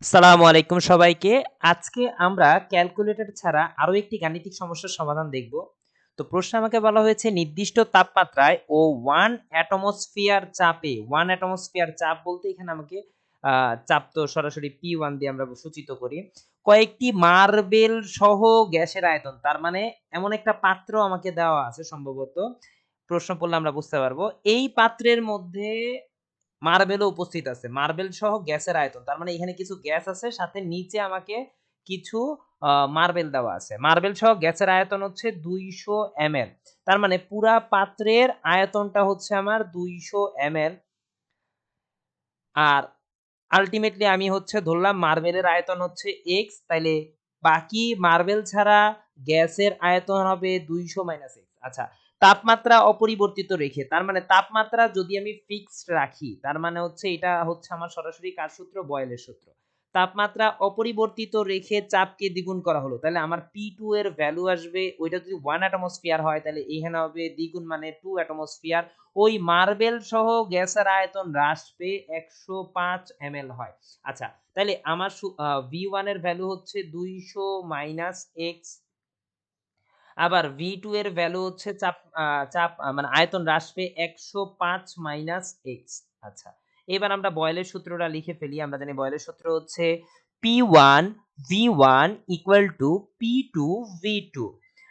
আসসালামু আলাইকুম সবাইকে। আজকে আমরা ক্যালকুলেটর ছাড়া আরো একটি গাণিতিক সমস্যার সমাধান দেখব। তো প্রশ্নে আমাকে বলা হয়েছে নির্দিষ্ট তাপমাত্রায় ও 1 অ্যাটমোস্ফিয়ার চাপে 1 অ্যাটমোস্ফিয়ার চাপ বলতে এখানে আমাকে চাপ তো সরাসরি P1 দিয়ে আমরা সূচিত করি। কয়েকটি মার্বেল সহ গ্যাসের আয়তন। তার মানে এমন একটা পাত্র আমাকে দেওয়া আছে সম্ভবত। প্রশ্ন পড়লে আমরা বুঝতে পারবো। এই পাত্রের মধ্যে মার্বেলও উপস্থিত আছে। মার্বেল সহ গ্যাসের আয়তন। তার মানে এখানে কিছু গ্যাস আছে সাথে নিচে আমাকে কিছু মার্বেল দেওয়া আছে। মার্বেল সহ গ্যাসের আয়তন হচ্ছে ২০০ এমএল। তার মানে পুরা পাত্রের আয়তনটা হচ্ছে আমার ২০০ এমএল। আর আল্টিমেটলি আমি হচ্ছে ধরলাম মার্বেলের আয়তন হচ্ছে x, তাইলে বাকি মার্বেল ছাড়া গ্যাসের আয়তন হবে ২০০ - x। আচ্ছা, তাপমাত্রা অপরিবর্তিত রেখে, তার মানে তাপমাত্রা যদি আমি ফিক্সড রাখি, তার মানে হচ্ছে এটা হচ্ছে আমার সরাসরি কার সূত্র? বয়েলের সূত্র। তাপমাত্রা অপরিবর্তিত রেখে চাপকে দ্বিগুণ করা হলো। তাহলে আমার P2 এর ভ্যালু আসবে, ওইটা যদি 1 অ্যাটমোস্ফিয়ার হয় তাহলে এখানে হবে দ্বিগুণ মানে 2 অ্যাটমোস্ফিয়ার। ওই মার্বেল সহ গ্যাসের আয়তন হ্রাস পেয়ে ১০৫ এমএল হয়। আচ্ছা, তাইলে আমার V1 এর ভ্যালু হচ্ছে ২০০ - x, আবার V2 এর ভ্যালু হচ্ছে মানে আয়তন হ্রাস পেয়ে ১০৫ - x। আচ্ছা, এবার আমরা বয়েলের সূত্রটা লিখে ফেলি। আমরা জানি বয়েলের সূত্র হচ্ছে P1 V1 = P2 V2।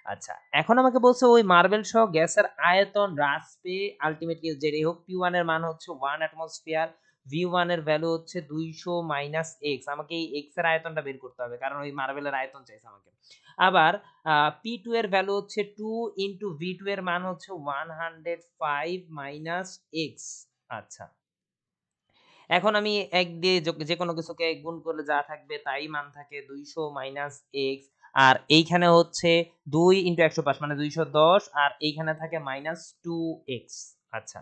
আচ্ছা, এখন আমাকে বলছে ওই মার্বেল সহ গ্যাসের আয়তন হ্রাস পেয়ে আল্টিমেটলি যেটাই হোক P1 এর মান হচ্ছে 1 অ্যাটমোস্ফিয়ার, V1 এর ভ্যালু হচ্ছে ২০০ - x। আমাকে এই x এর আয়তনটা বের করতে হবে কারণ ওই মার্বেলের আয়তন চাইছে আমাকে। আবার P2 এর ভ্যালু হচ্ছে 2 ইনটু V2 এর মান হচ্ছে 105 - x। আচ্ছা, এখন আমি ১ দিয়ে যেকোনো কিছুকে গুণ করলে যা থাকবে তাই মান থাকে ২০০ - x। আর এইখানে হচ্ছে ২ ইনটু ১০৫ মানে ২১০, আর এইখানে থাকে -2x। আচ্ছা,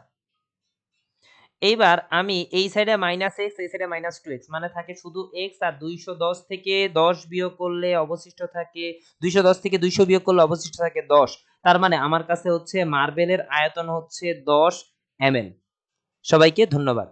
এইবার আমি এই সাইডে -x, এই সাইডে -2x মানে থাকে শুধু x, আর ২১০ থেকে ১০ বিয়োগ করলে অবশিষ্ট থাকে ২১০ থেকে ২০০ বিয়োগ করলে অবশিষ্ট থাকে ১০। তার মানে আমার কাছে হচ্ছে মার্বেলের আয়তন হচ্ছে ১০ এমএল। সবাইকে ধন্যবাদ।